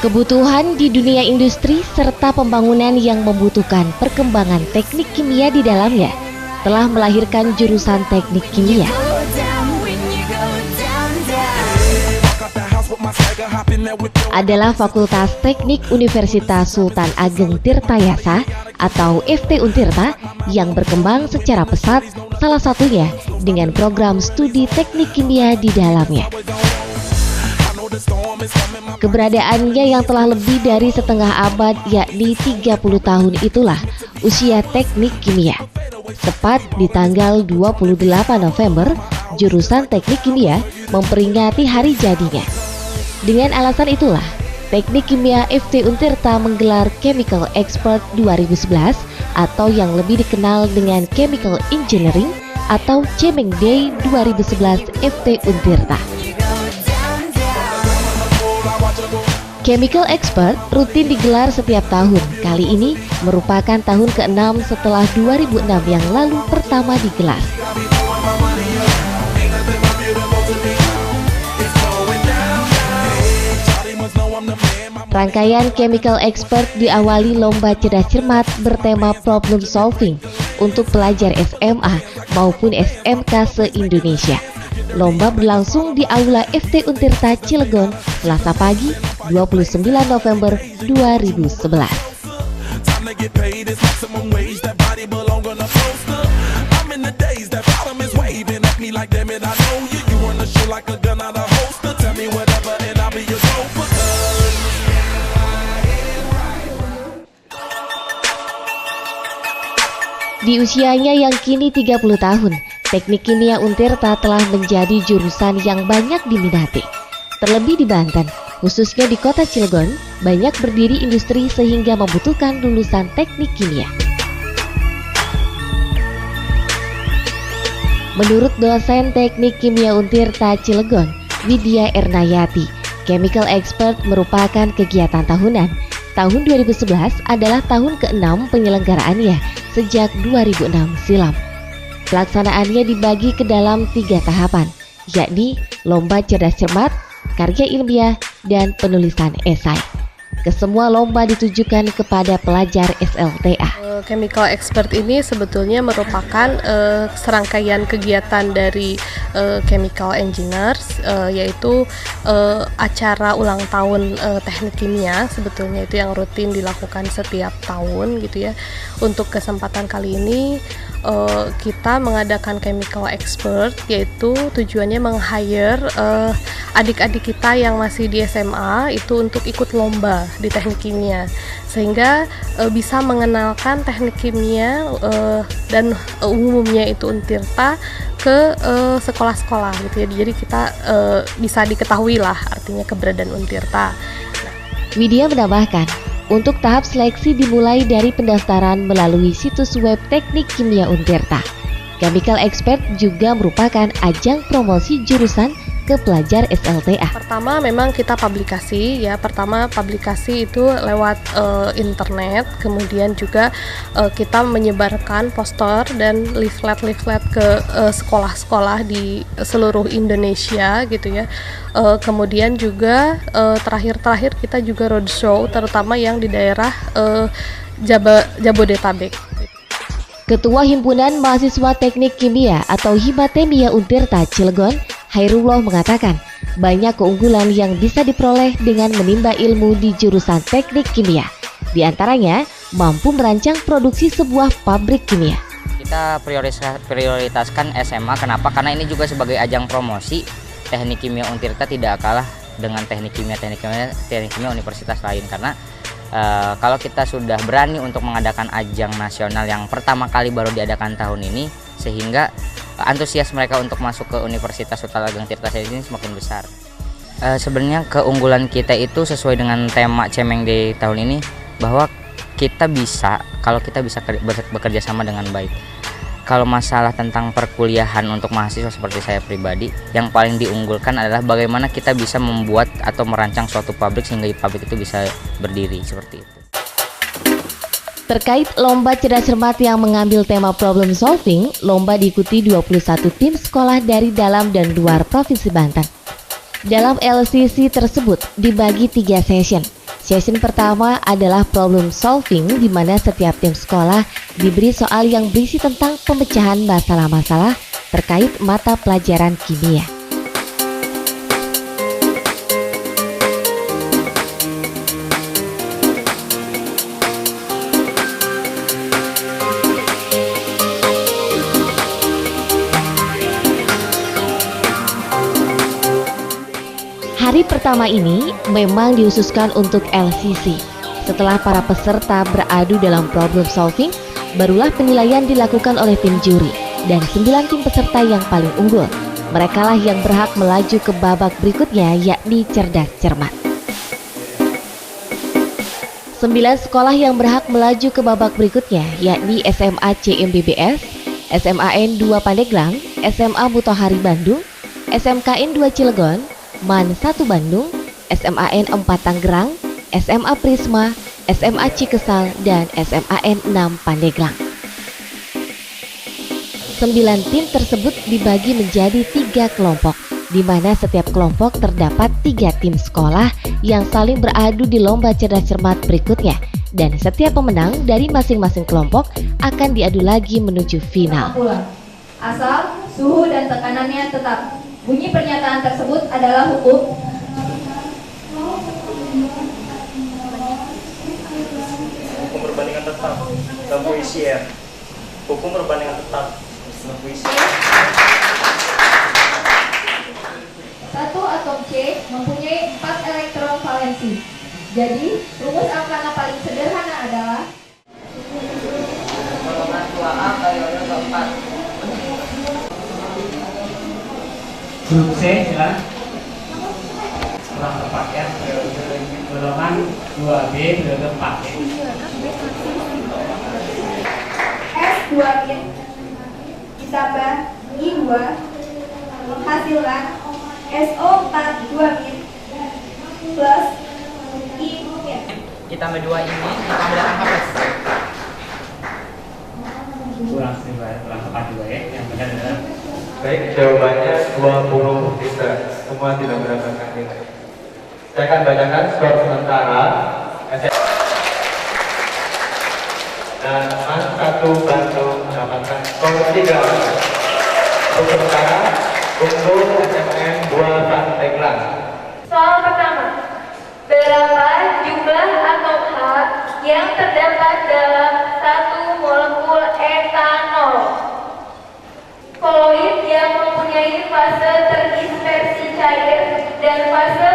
Kebutuhan di dunia industri serta pembangunan yang membutuhkan perkembangan teknik kimia di dalamnya telah melahirkan jurusan teknik kimia. Adalah Fakultas Teknik Universitas Sultan Ageng Tirtayasa atau FT Untirta yang berkembang secara pesat, salah satunya dengan program studi teknik kimia di dalamnya. Keberadaannya yang telah lebih dari setengah abad, yakni 30 tahun itulah usia teknik kimia. Tepat di tanggal 28 November, jurusan teknik kimia memperingati hari jadinya. Dengan alasan itulah, Teknik Kimia FT Untirta menggelar Chemical Expert 2011 atau yang lebih dikenal dengan Chemical Engineering atau Cemeng Day 2011 FT Untirta. Chemical Expert rutin digelar setiap tahun. Kali ini merupakan tahun ke-6 setelah 2006 yang lalu pertama digelar. Rangkaian Chemical Expert diawali lomba cerdas cermat bertema problem solving untuk pelajar SMA maupun SMK se-Indonesia. Lomba berlangsung di Aula FT Untirta Cilegon, Selasa pagi, 29 November 2011. Di usianya yang kini 30 tahun, Teknik Kimia Untirta telah menjadi jurusan yang banyak diminati. Terlebih di Banten, khususnya di kota Cilegon, banyak berdiri industri sehingga membutuhkan lulusan teknik kimia. Menurut dosen Teknik Kimia Untirta Cilegon, Widya Ernayati, Chemical Expert merupakan kegiatan tahunan. Tahun 2011 adalah tahun ke-6 penyelenggaraannya sejak 2006 silam. Pelaksanaannya dibagi ke dalam 3 tahapan, yakni lomba cerdas cermat, karya ilmiah, dan penulisan esai. Kesemua lomba ditujukan kepada pelajar SLTA. Chemical Expert ini sebetulnya merupakan serangkaian kegiatan dari Chemical Engineers, yaitu acara ulang tahun teknik kimia. Sebetulnya itu yang rutin dilakukan setiap tahun gitu ya. Untuk kesempatan kali ini kita mengadakan Chemical Expert, yaitu tujuannya meng-hire adik-adik kita yang masih di SMA itu untuk ikut lomba di teknik kimia, sehingga bisa mengenalkan teknik kimia dan umumnya itu Untirta ke sekolah-sekolah gitu ya. Jadi kita bisa diketahui lah artinya keberadaan Untirta. Widya menambahkan, untuk tahap seleksi dimulai dari pendaftaran melalui situs web Teknik Kimia Untirta. Chemical Expert juga merupakan ajang promosi jurusan ke pelajar SLTA. Pertama memang kita publikasi ya, pertama publikasi itu lewat internet, kemudian juga kita menyebarkan poster dan leaflet-leaflet ke sekolah-sekolah di seluruh Indonesia gitu ya. Kemudian juga terakhir kita juga roadshow terutama yang di daerah Jabodetabek. Ketua Himpunan Mahasiswa Teknik Kimia atau Himatemia Untirta Cilegon, Hairullah mengatakan, banyak keunggulan yang bisa diperoleh dengan menimba ilmu di jurusan teknik kimia. Di antaranya, mampu merancang produksi sebuah pabrik kimia. Kita prioritaskan SMA, kenapa? Karena ini juga sebagai ajang promosi. Teknik Kimia Untirta tidak kalah dengan teknik kimia universitas lain. Karena kalau kita sudah berani untuk mengadakan ajang nasional yang pertama kali baru diadakan tahun ini, sehingga antusias mereka untuk masuk ke Universitas Sultan Ageng Tirtayasa ini semakin besar. Sebenarnya keunggulan kita itu sesuai dengan tema Cemeng Day tahun ini, bahwa kita bisa, kalau kita bisa bekerja sama dengan baik. Kalau masalah tentang perkuliahan untuk mahasiswa seperti saya pribadi, yang paling diunggulkan adalah bagaimana kita bisa membuat atau merancang suatu pabrik sehingga pabrik itu bisa berdiri seperti itu. Terkait lomba cerdas cermat yang mengambil tema problem solving, lomba diikuti 21 tim sekolah dari dalam dan luar Provinsi Banten. Dalam LCC tersebut dibagi 3 session. Session pertama adalah problem solving, di mana setiap tim sekolah diberi soal yang berisi tentang pemecahan masalah-masalah terkait mata pelajaran kimia. Hari pertama ini memang dihususkan untuk LCC. Setelah para peserta beradu dalam problem solving, barulah penilaian dilakukan oleh tim juri dan 9 tim peserta yang paling unggul. Merekalah yang berhak melaju ke babak berikutnya, yakni cerdas cermat. 9 sekolah yang berhak melaju ke babak berikutnya yakni SMA CMBBS, SMAN 2 Pandeglang, SMA Mutohari Bandung, SMKN 2 Cilegon, MAN 1 Bandung, SMAN 4 Tangerang, SMA Prisma, SMA Cikesal, dan SMAN 6 Pandeglang. 9 tim tersebut dibagi menjadi 3 kelompok, di mana setiap kelompok terdapat 3 tim sekolah yang saling beradu di lomba cerdas cermat berikutnya, dan setiap pemenang dari masing-masing kelompok akan diadu lagi menuju final. Asal suhu dan tekanannya tetap. Bunyi pernyataan tersebut adalah hukum. Hukum perbandingan tetap dalam puisi. Hukum perbandingan tetap dalam puisi. Satu atom C mempunyai 4 elektron valensi. Jadi, rumus angkana paling sederhana adalah golongan 2A periode keempat. Huruf C jelas kurang tepat ya, golongan 2B periode 4 ya. S2 bit ditambah I2 menghasilkan SO4 2 bit plus I bit. Ditambah 2 ini ditambah dengan angka plus. Kurang tepat juga ya, yang benar adalah baik, jawabannya 20 liter. Semua tidak mendapatkan nilai. Saya akan bacakan skor sementara. Dan MAN 1 Bandung mendapatkan skor 3. Untuk sementara, unggul SMAN 2 Pandeglang. Soal pertama, berapa jumlah atom H yang terdapat dalam 1 molekul etanol? Koloid yang mempunyai fase terdispersi cair dan fase